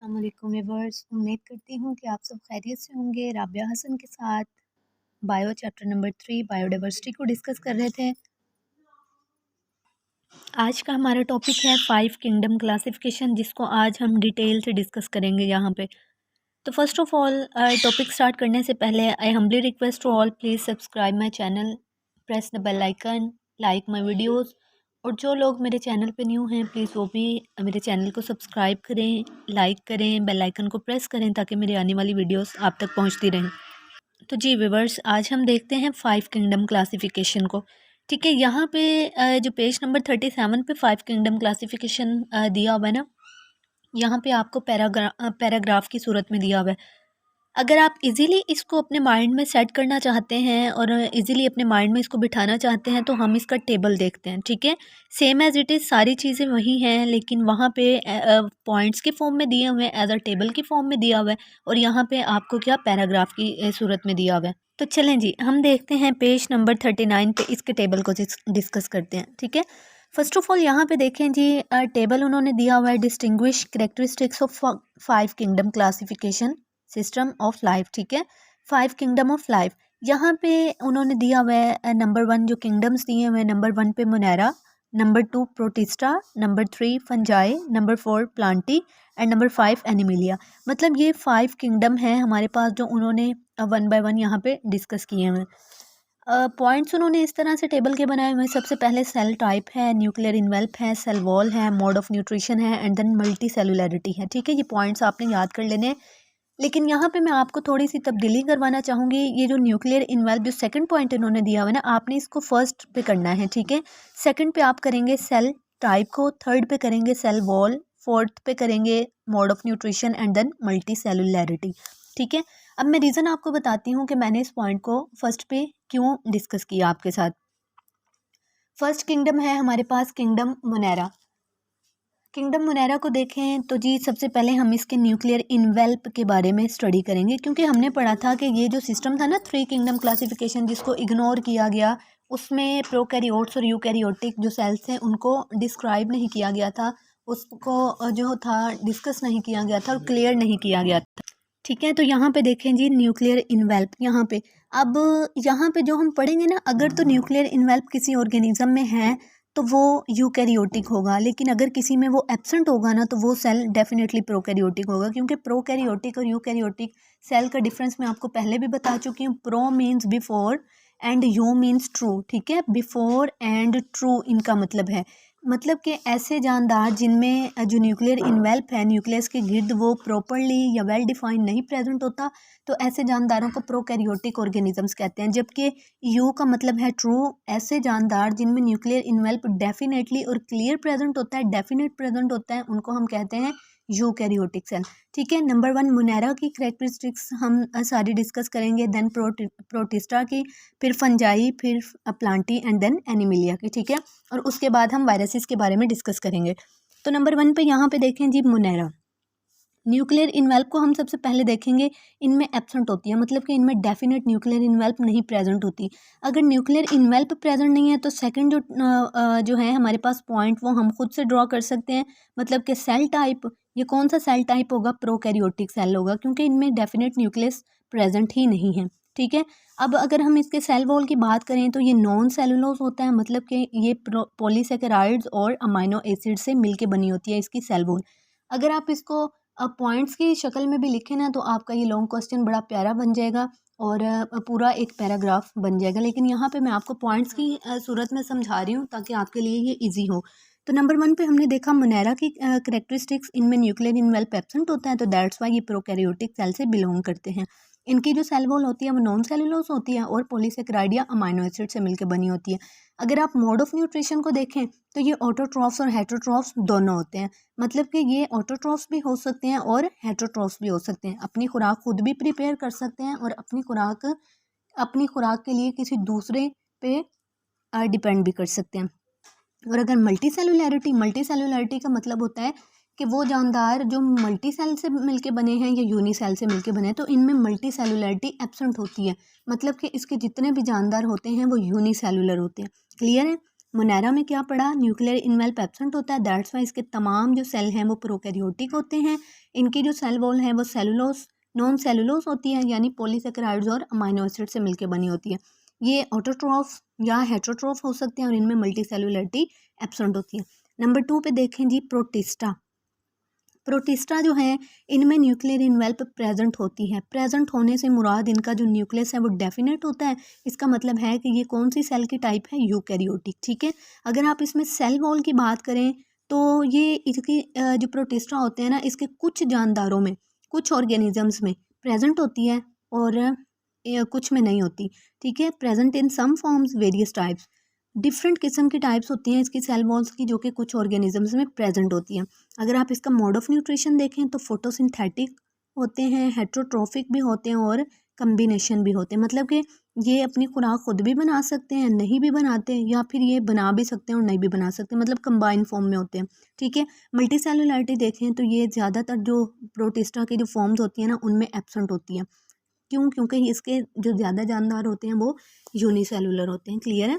अस्सलाम वालेकुम व्यूअर्स। उम्मीद करती हूँ कि आप सब खैरियत से होंगे। राबिया हसन के साथ बायो चैप्टर नंबर 3 बायोडाइवर्सिटी को डिस्कस कर रहे थे। आज का हमारा टॉपिक है 5 किंगडम क्लासिफिकेशन, जिसको आज हम डिटेल से डिस्कस करेंगे यहाँ पे। तो first of all topic start करने से पहले I humbly request to all please subscribe my channel, press the bell icon, like my videos. और जो लोग मेरे चैनल पे न्यू हैं प्लीज़ वो भी मेरे चैनल को सब्सक्राइब करें, लाइक करें, बेल आइकन को प्रेस करें ताकि मेरी आने वाली वीडियोस आप तक पहुंचती रहें। तो जी व्यूवर्स, आज हम देखते हैं 5 किंगडम क्लासिफिकेशन को। ठीक है, यहाँ पे जो पेज नंबर 37 पे 5 किंगडम क्लासिफिकेशन दिया हुआ है ना, यहाँ पे आपको पैराग्राफ की सूरत में दिया हुआ है। अगर आप इजीली इसको अपने माइंड में सेट करना चाहते हैं और इजीली अपने माइंड में इसको बिठाना चाहते हैं तो हम इसका टेबल देखते हैं। ठीक है, सेम एज़ इट इज़ सारी चीज़ें वही हैं, लेकिन वहाँ पे पॉइंट्स के फॉर्म में दिए हुए हैं, एज अ टेबल की फॉर्म में दिया हुआ है, और यहाँ पे आपको क्या पैराग्राफ की सूरत में दिया हुआ है। तो चलें जी, हम देखते हैं पेज नंबर 39 पे इसके टेबल को डिस्कस करते हैं। ठीक है, फर्स्ट ऑफ ऑल यहाँ पे देखें जी, टेबल उन्होंने दिया हुआ है distinguish characteristics of 5 kingdom classification system of life. ठीक है, 5 किंगडम ऑफ लाइफ यहाँ पे उन्होंने दिया हुआ है। नंबर 1 जो किंगडम्स दिए हुए हैं, नंबर 1 पे Monera, number 2 protista, number 3 fungi, number 4 Plantae and number 5 Animalia. मतलब ये 5 किंगडम हैं हमारे पास जो उन्होंने 1 बाय 1 यहाँ पे डिस्कस किए हुए हैं। पॉइंट्स उन्होंने इस तरह से टेबल के बनाए हुए हैं। सबसे पहले सेल टाइप है, न्यूक्लियर इन्वेल्प है, सेल वॉल है, मोड ऑफ न्यूट्रिशन है एंड देन मल्टी सेलुलरिटी है। ठीक है, ये पॉइंट्स आपने याद कर लेने हैं। लेकिन यहाँ पे मैं आपको थोड़ी सी तब्दीली करवाना चाहूँगी। ये जो न्यूक्लियर इन्वेल्प जो सेकंड पॉइंट इन्होंने दिया हुआ है ना, आपने इसको फर्स्ट पे करना है। ठीक है, सेकंड पे आप करेंगे सेल टाइप को, थर्ड पे करेंगे सेल वॉल, फोर्थ पे करेंगे mode of nutrition and then multicellularity. ठीक है, अब मैं रीज़न आपको बताती हूँ कि मैंने इस पॉइंट को फर्स्ट पे क्यों डिस्कस किया आपके साथ। फर्स्ट किंगडम है हमारे पास किंगडम मोनेरा। किंगडम मोनेरा को देखें तो जी सबसे पहले हम इसके न्यूक्लियर इन्वेल्प के बारे में स्टडी करेंगे, क्योंकि हमने पढ़ा था कि ये जो सिस्टम था ना 3 किंगडम क्लासिफिकेशन, जिसको इग्नोर किया गया, उसमें प्रोकैरियोट्स और यूकैरियोटिक जो सेल्स हैं उनको डिस्क्राइब नहीं किया गया था, उसको जो था डिस्कस नहीं किया गया था और क्लियर नहीं किया गया था। ठीक है, तो यहाँ पे देखें जी न्यूक्लियर इन्वेल्प यहाँ पे। अब यहाँ पे जो हम पढ़ेंगे ना, अगर तो न्यूक्लियर इन्वेल्प किसी ऑर्गेनिज्म में है तो वो यूकैरियोटिक होगा, लेकिन अगर किसी में वो एब्सेंट होगा ना तो वो सेल डेफिनेटली प्रोकैरियोटिक होगा, क्योंकि प्रोकैरियोटिक और यूकैरियोटिक सेल का डिफरेंस मैं आपको पहले भी बता चुकी हूँ। Pro means before and you means true. ठीक है, बिफोर एंड ट्रू इनका मतलब है, मतलब कि ऐसे जानदार जिनमें जो न्यूक्लियर इन्वेल्प है, न्यूक्लियस के गिर्द वो प्रॉपरली या वेल डिफाइंड नहीं प्रेजेंट होता, तो ऐसे जानदारों को प्रोकैरियोटिक ऑर्गेनिजम्स कहते हैं। जबकि यू का मतलब है ट्रू, ऐसे जानदार जिनमें न्यूक्लियर इन्वेल्प डेफिनेटली और क्लियर प्रेजेंट होता है, डेफिनेट प्रेजेंट होता है, उनको हम कहते हैं यूकैरियोटिक सेल। ठीक है, नंबर 1 मोनेरा की कैरेक्टरिस्टिक्स हम सारी डिस्कस करेंगे, देन प्रोटिस्टा की, फिर फंजाई, फिर प्लांटी एंड देन एनिमिलिया की। ठीक है, और उसके बाद हम वायरसेस के बारे में डिस्कस करेंगे। तो नंबर 1 पे यहाँ पे देखें जी मोनेरा। न्यूक्लियर इन्वेल्प को हम सबसे पहले देखेंगे, इनमें एब्सेंट होती है, मतलब कि इनमें डेफिनेट न्यूक्लियर इन्वेल्प नहीं प्रेजेंट होती। अगर न्यूक्लियर इन्वेल्प प्रेजेंट नहीं है तो सेकंड जो है हमारे पास पॉइंट वो हम खुद से ड्रॉ कर सकते हैं, मतलब कि सेल टाइप। ये कौन सा सेल टाइप होगा? प्रोकैरियोटिक सेल होगा, क्योंकि इनमें डेफिनेट न्यूक्लियस प्रेजेंट ही नहीं है। ठीक है, अब अगर हम इसके सेल वॉल की बात करें तो ये नॉन सेलुलोज होता है, मतलब कि ये पॉलीसेकेराइड्स और अमाइनो एसिड से मिलके बनी होती है इसकी सेल वॉल। अगर आप इसको अब पॉइंट्स की शक्ल में भी लिखें ना तो आपका ये लॉन्ग क्वेश्चन बड़ा प्यारा बन जाएगा और पूरा एक पैराग्राफ बन जाएगा, लेकिन यहाँ पे मैं आपको पॉइंट्स की सूरत में समझा रही हूँ ताकि आपके लिए ये इजी हो। तो नंबर 1 पे हमने देखा मोनेरा की करेक्टरिस्टिक्स, इनमें न्यूक्लियर इन्वेल्प एब्सेंट होता है, तो दैट्स वाई ये प्रोकैरियोटिक सेल से बिलोंग करते हैं। इनकी जो सेल वॉल होती है वो नॉन सेलुलोज होती है और पॉलीसेकेराइड या अमाइनो एसिड से मिलकर बनी होती है। अगर आप मोड ऑफ न्यूट्रिशन को देखें तो ये ऑटोट्रॉफ्स और हेटरोट्रॉफ्स दोनों होते हैं, मतलब कि ये ऑटोट्रॉफ्स भी हो सकते हैं और हेटरोट्रॉफ्स भी हो सकते हैं। अपनी खुराक खुद भी प्रिपेयर कर सकते हैं और अपनी खुराक के लिए किसी दूसरे पे डिपेंड भी कर सकते हैं। और अगर मल्टी सेलुलैरिटी का मतलब होता है कि वो जानदार जो मल्टी सेल से मिलके बने हैं या यूनी सेल से मिलके बने हैं, तो इनमें मल्टी सेलुलैरिटी एब्सेंट होती है, मतलब कि इसके जितने भी जानदार होते हैं वो यूनी सेलुलर होते हैं। क्लियर है? मोनेरा में क्या पढ़ा, न्यूक्लियर इनवेल्प एब्सेंट होता है, दैट्स वाई इसके तमाम जो सेल हैं वो प्रोकैरियोटिक होते हैं। इनकी जो सेल वॉल है वो सेलुलोस नॉन सेलुलोस होती है, यानी पॉलीसेकेराइड्स और अमाइनो एसिड से मिलकर बनी होती है। ये ऑटोट्रॉफ या हेटरोट्रॉफ हो सकते हैं और इनमें मल्टी सेलुलरिटी एब्सेंट होती है। नंबर 2 पे देखें जी, प्रोटिस्टा। प्रोटिस्टा जो है इनमें न्यूक्लियर इन्वेल्प प्रेजेंट होती है। प्रेजेंट होने से मुराद इनका जो न्यूक्लियस है वो डेफिनेट होता है। इसका मतलब है कि ये कौन सी सेल की टाइप है, यूकैरियोटिक। ठीक है, अगर आप इसमें सेल वॉल की बात करें तो ये इसकी जो प्रोटिस्टा होते हैं ना, इसके कुछ जानदारों में, कुछ ऑर्गेनिजम्स में प्रेजेंट होती है और कुछ में नहीं होती। ठीक है, present in some forms various types. Different किस्म की टाइप्स होती हैं इसकी सेल वॉल्स की, जो कि कुछ ऑर्गेनिजम्स में प्रेजेंट होती हैं। अगर आप इसका मोड ऑफ न्यूट्रिशन देखें तो फोटोसिंथेटिक होते हैं, हेट्रोट्रोफिक भी होते हैं और कम्बिनेशन भी होते हैं। मतलब कि ये अपनी खुराक खुद भी बना सकते हैं, नहीं भी बनाते, या फिर ये बना भी सकते हैं और नहीं भी बना सकते, मतलब कंबाइन फॉर्म में होते हैं। ठीक है, मल्टी सेलुलरिटी देखें तो ये ज़्यादातर जो प्रोटिस्टा की जो फॉर्म्स होती हैं ना उनमें एब्सेंट होती हैं। क्यों? क्योंकि इसके जो ज़्यादा जानदार होते हैं वो यूनिसेलुलर होते हैं। क्लियर है?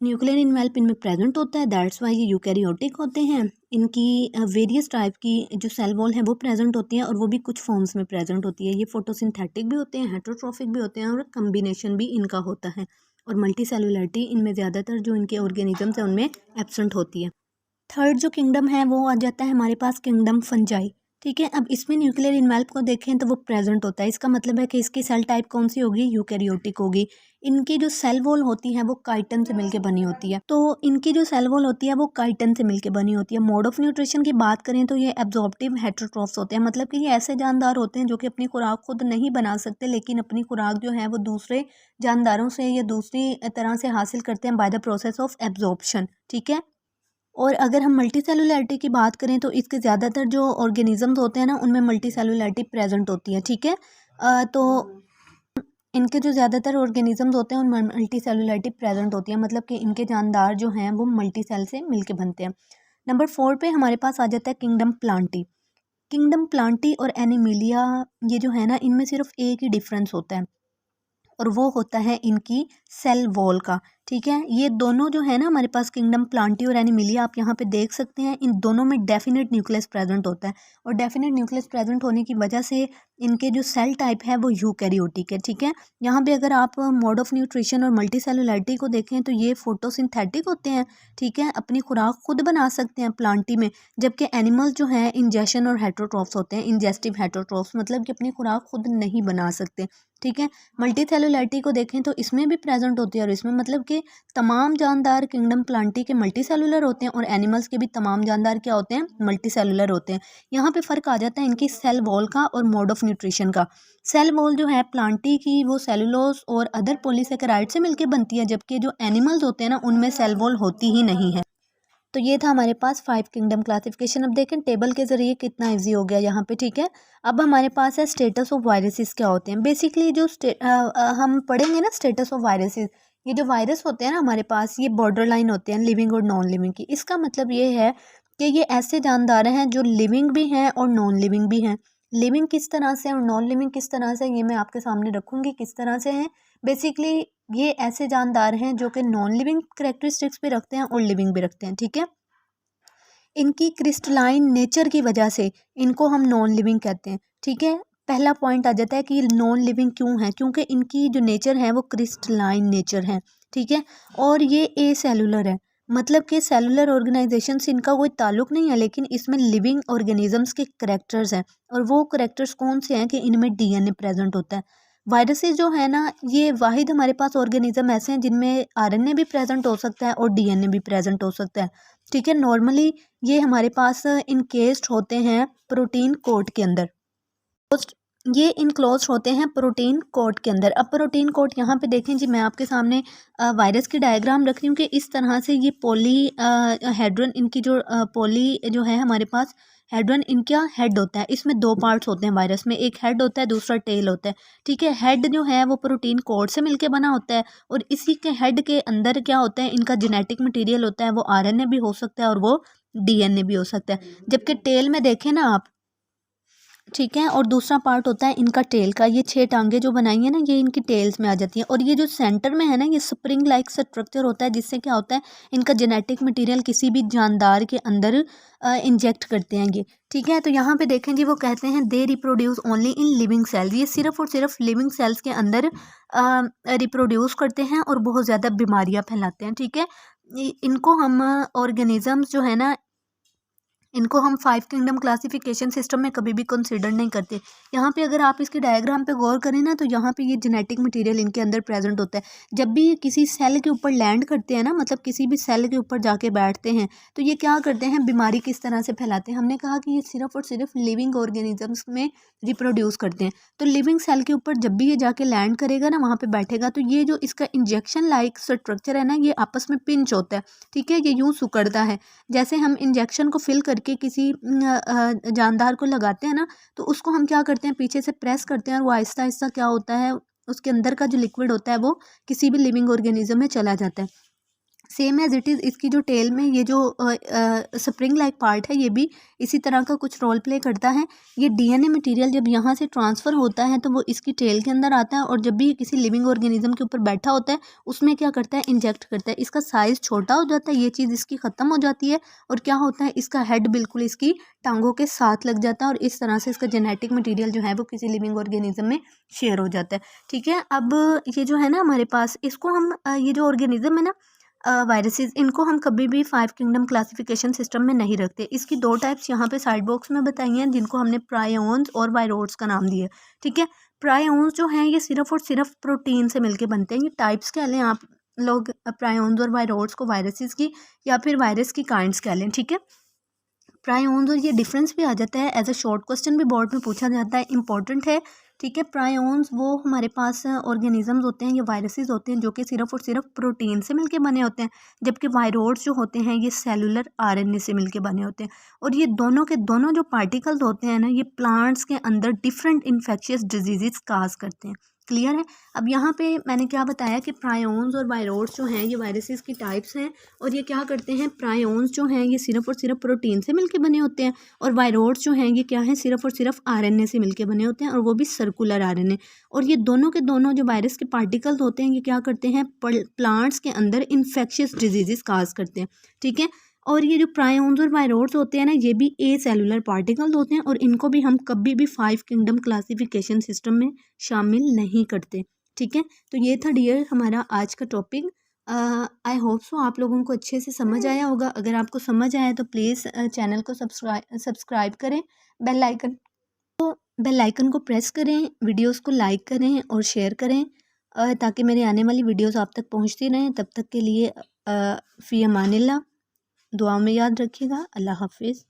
न्यूक्लियर इन्वेल्प इनमें प्रेजेंट होता है, दैट्स वाई ये यूकैरियोटिक होते हैं। इनकी वेरियस टाइप की जो सेल वॉल है वो प्रेजेंट होती है और वो भी कुछ फॉर्म्स में प्रेजेंट होती है। ये फोटोसिंथेटिक भी होते हैं, हेटरोट्रोफिक भी होते हैं और कम्बिनेशन भी इनका होता है। और मल्टी सेलुलरिटी इनमें ज़्यादातर जो इनके ऑर्गेनिजम्स हैं उनमें एब्सेंट होती है। थर्ड जो किंगडम है वो आ जाता है हमारे पास किंगडम फंजाई। ठीक है, अब इसमें न्यूक्लियर इन्वेल्प को देखें तो वो प्रेजेंट होता है। इसका मतलब है कि इसकी सेल टाइप कौन सी होगी, यूकैरियोटिक होगी। इनकी जो सेल वॉल होती है वो काइटन से मिलकर बनी होती है। तो इनकी जो सेल वॉल होती है वो काइटन से मिलकर बनी होती है। मोड ऑफ न्यूट्रिशन की बात करें तो ये एब्जॉर्प्टिव हेटरोट्रॉफ्स होते हैं, मतलब कि ये ऐसे जानदार होते हैं जो कि अपनी खुराक खुद नहीं बना सकते, लेकिन अपनी खुराक जो है वो दूसरे जानदारों से या दूसरी तरह से हासिल करते हैं by the process of absorption. ठीक है, और अगर हम मल्टी सेलुलैरिटी की बात करें तो इसके ज़्यादातर जो ऑर्गेनिजम्स होते हैं ना उनमें मल्टी सेलुलैरिटी प्रेजेंट होती है। ठीक है, तो इनके जो ज़्यादातर ऑर्गेनिजम्स होते हैं उनमें मल्टी सेलुलैरिटी प्रेजेंट होती है, मतलब कि इनके जानदार जो हैं वो मल्टी सेल से मिलके बनते हैं। नंबर 4 पे हमारे पास आ जाता है किंगडम प्लांटी। किंगडम प्लांटी और एनिमिलिया, ये जो है ना इनमें सिर्फ एक ही डिफरेंस होता है और वो होता है इनकी सेल वॉल का। ठीक है, ये दोनों जो है ना हमारे पास किंगडम प्लांटी और एनिमिलिया, आप यहाँ पे देख सकते हैं इन दोनों में डेफिनेट न्यूक्लियस प्रेजेंट होता है और डेफिनेट न्यूक्लियस प्रेजेंट होने की वजह से इनके जो सेल टाइप है वो यूकैरियोटिक है। ठीक है, यहाँ पे अगर आप मोड ऑफ न्यूट्रिशन और मल्टी सेलुलैरिटी को देखें तो ये फोटोसिंथेटिक होते हैं। ठीक है, अपनी खुराक खुद बना सकते हैं प्लांटी में, जबकि एनिमल्स जो हैं इंजेशन और हेटरोट्रॉफ्स होते हैं, इंजेस्टिव हेटरोट्रॉफ्स, मतलब कि अपनी खुराक खुद नहीं बना सकते। ठीक है, मल्टी सेलुलैरिटी को देखें तो इसमें भी प्रेजेंट होती है और इसमें, मतलब कि तमाम जानदार किंगडम प्लांटी के मल्टी सेलुलर होते हैं और एनिमल्स के भी तमाम जानदार क्या होते हैं, मल्टी सेलुलर होते हैं। यहाँ पे फ़र्क आ जाता है इनकी सेल वॉल का और मोड ऑफ न्यूट्रिशन का। सेल वॉल जो है प्लांटी की वो सेलुलोज और अदर पॉलीसेकेराइड से मिलकर बनती है, जबकि जो एनिमल्स होते हैं ना उनमें सेल वॉल होती ही नहीं है। तो ये था हमारे पास 5 किंगडम क्लासिफिकेशन। अब देखें टेबल के ज़रिए कितना इजी हो गया यहाँ पे। ठीक है, अब हमारे पास है स्टेटस ऑफ वायरसेस क्या होते हैं। बेसिकली जो हम पढ़ेंगे ना स्टेटस ऑफ वायरसेस, ये जो वायरस होते हैं ना हमारे पास, ये बॉर्डर लाइन होते हैं लिविंग और नॉन लिविंग की। इसका मतलब ये है कि ये ऐसे जानदार हैं जो लिविंग भी हैं और नॉन लिविंग भी हैं। लिविंग किस तरह से और नॉन लिविंग किस तरह से, ये मैं आपके सामने रखूँगी किस तरह से हैं। बेसिकली ये ऐसे जानदार हैं जो कि नॉन लिविंग करेक्टरिस्टिक्स भी रखते हैं और लिविंग भी रखते हैं। ठीक है, इनकी क्रिस्टलाइन नेचर की वजह से इनको हम नॉन लिविंग कहते हैं। ठीक है, पहला पॉइंट आ जाता है कि नॉन लिविंग क्यों है, क्योंकि इनकी जो नेचर है वो क्रिस्टलाइन नेचर है। ठीक है, और ये ए सेलुलर है, मतलब कि सेलुलर ऑर्गेनाइजेशन से इनका कोई ताल्लुक नहीं है, लेकिन इसमें लिविंग ऑर्गेनिजम्स के करेक्टर्स हैं और वो करेक्टर्स कौन से हैं कि इनमें डीएनए प्रेजेंट होता है। वायरसेस जो है ना, ये वाहिद हमारे पास ऑर्गेनिज्म ऐसे हैं जिनमें आरएनए भी प्रेजेंट हो सकता है और डीएनए भी प्रेजेंट हो सकता है। ठीक है, नॉर्मली ये हमारे पास इनकेस्ड होते हैं प्रोटीन कोट के अंदर। ये इनक्लोज होते हैं प्रोटीन कोट के अंदर। अब प्रोटीन कोट यहाँ पे देखें जी, मैं आपके सामने वायरस की डायग्राम रख रही हूँ कि इस तरह से ये पॉली हेड्रन, इनकी जो पॉली जो है हमारे पास हेड्रन, इनका हेड होता है। इसमें दो पार्ट्स होते हैं वायरस में, एक हेड होता है दूसरा टेल होता है। ठीक है, हेड जो है वो प्रोटीन कोट से मिलके बना होता है और इसी के हेड के अंदर क्या होता है, इनका जेनेटिक मटीरियल होता है, वो आरएनए भी हो सकता है और वो डीएनए भी हो सकता है। जबकि टेल में देखें ना आप, ठीक है। और दूसरा पार्ट होता है इनका टेल का, ये 6 टांगे जो बनाई है ना, ये इनकी टेल्स में आ जाती हैं। और ये जो सेंटर में है ना, ये स्प्रिंग लाइक स्ट्रक्चर होता है, जिससे क्या होता है, इनका जेनेटिक मटेरियल किसी भी जानदार के अंदर इंजेक्ट करते हैं ये। ठीक है। तो यहाँ पे देखें जी, वो कहते हैं they reproduce only in living cells, ये सिर्फ और सिर्फ लिविंग सेल्स के अंदर रिप्रोड्यूस करते हैं और बहुत ज़्यादा बीमारियाँ फैलाते हैं। ठीक है। इनको हम ऑर्गेनिजम्स जो है ना, इनको हम 5 किंगडम क्लासिफिकेशन सिस्टम में कभी भी कंसीडर नहीं करते। यहाँ पे अगर आप इसके डायग्राम पे गौर करें ना, तो यहाँ पे ये जेनेटिक मटेरियल इनके अंदर प्रेजेंट होता है। जब भी ये किसी सेल के ऊपर लैंड करते हैं ना, मतलब किसी भी सेल के ऊपर जाके बैठते हैं, तो ये क्या करते हैं, बीमारी किस तरह से फैलाते हैं। हमने कहा कि ये सिर्फ और सिर्फ लिविंग ऑर्गेनिजम्स में रिप्रोड्यूस करते हैं। तो लिविंग सेल के ऊपर जब भी ये जाके लैंड करेगा ना, वहाँ पे बैठेगा, तो ये जो इसका इंजेक्शन लाइक स्ट्रक्चर है ना, ये आपस में पिंच होता है। ठीक है। ये यूँ सिकुड़ता है, जैसे हम इंजेक्शन को फिल करके किसी जानदार को लगाते हैं ना, तो उसको हम क्या करते हैं, पीछे से प्रेस करते हैं, और वो आहिस्ता आहिस्ता क्या होता है, उसके अंदर का जो लिक्विड होता है वो किसी भी लिविंग ऑर्गेनिज्म में चला जाता है। सेम एज इट इज़ इसकी जो टेल में ये जो स्प्रिंग लाइक पार्ट है, ये भी इसी तरह का कुछ रोल प्ले करता है। ये डीएनए मटेरियल जब यहाँ से ट्रांसफ़र होता है, तो वो इसकी टेल के अंदर आता है, और जब भी ये किसी लिविंग ऑर्गेनिज्म के ऊपर बैठा होता है, उसमें क्या करता है, इंजेक्ट करता है। इसका साइज़ छोटा हो जाता है, ये चीज़ इसकी ख़त्म हो जाती है, और क्या होता है, इसका हेड बिल्कुल इसकी टांगों के साथ लग जाता है, और इस तरह से इसका जेनेटिक मटीरियल जो है वो किसी लिविंग ऑर्गेनिज्म में शेयर हो जाता है। ठीक है। अब ये जो है ना हमारे पास, इसको हम ये जो ऑर्गेनिज्म है ना, वायरसेस, इनको हम कभी भी 5 किंगडम क्लासिफिकेशन सिस्टम में नहीं रखते। इसकी 2 टाइप्स यहाँ पे साइड बॉक्स में बताई हैं, जिनको हमने प्रायोन्स और वायरोड्स का नाम दिया है। ठीक है। प्रायोन्स जो हैं, ये सिर्फ और सिर्फ प्रोटीन से मिलके बनते हैं। ये टाइप्स कह लें आप लोग, प्रायोन्स और वायरोड्स को, वायरसेस की या फिर वायरस की काइंड्स कह लें। ठीक है। प्रायोन्स और ये डिफरेंस भी आ जाता है, एज अ शॉर्ट क्वेश्चन भी बोर्ड में पूछा जाता है, इंपॉर्टेंट है। ठीक है। प्रायोन्स वो हमारे पास ऑर्गेनिजम्स होते हैं, ये वायरसेस होते हैं, जो कि सिर्फ और सिर्फ प्रोटीन से मिलके बने होते हैं, जबकि वायरोड्स जो होते हैं, ये सेलुलर आरएनए से मिलके बने होते हैं। और ये दोनों के दोनों जो पार्टिकल्स होते हैं ना, ये प्लांट्स के अंदर डिफरेंट इन्फेक्शियस डिजीजेस काज करते हैं। क्लियर है। अब यहाँ पे मैंने क्या बताया कि प्रायोन्स और वायरोड्स जो हैं, ये वायरसेस की टाइप्स हैं, और ये क्या करते हैं, प्रायोन्स जो हैं, ये सिर्फ और सिर्फ प्रोटीन से मिलके बने होते हैं, और वायरोड्स जो हैं, ये क्या हैं, सिर्फ और सिर्फ आरएनए से मिलके बने होते हैं, और वो भी सर्कुलर आरएनए। और ये दोनों के दोनों जो वायरस के पार्टिकल्स होते हैं, ये क्या करते हैं, प्लांट्स के अंदर इन्फेक्शियस डिजीजेस काज करते हैं। ठीक है। और ये जो प्रायोन्स और वायरोड्स होते हैं ना, ये भी ए सेलुलर पार्टिकल्स होते हैं, और इनको भी हम कभी भी 5 किंगडम क्लासिफिकेशन सिस्टम में शामिल नहीं करते। ठीक है। तो ये था डियर हमारा आज का टॉपिक। आई होप सो आप लोगों को अच्छे से समझ आया होगा। अगर आपको समझ आया तो प्लीज़ चैनल को सब्सक्राइब करें, बेल आइकन को प्रेस करें, वीडियोस को लाइक करें और शेयर करें, ताकि मेरे आने वाली वीडियोस आप तक पहुंचती रहें। तब तक के लिए फ़ी अमानिल्लाह, दुआ में याद रखिएगा। अल्लाह हाफिज़।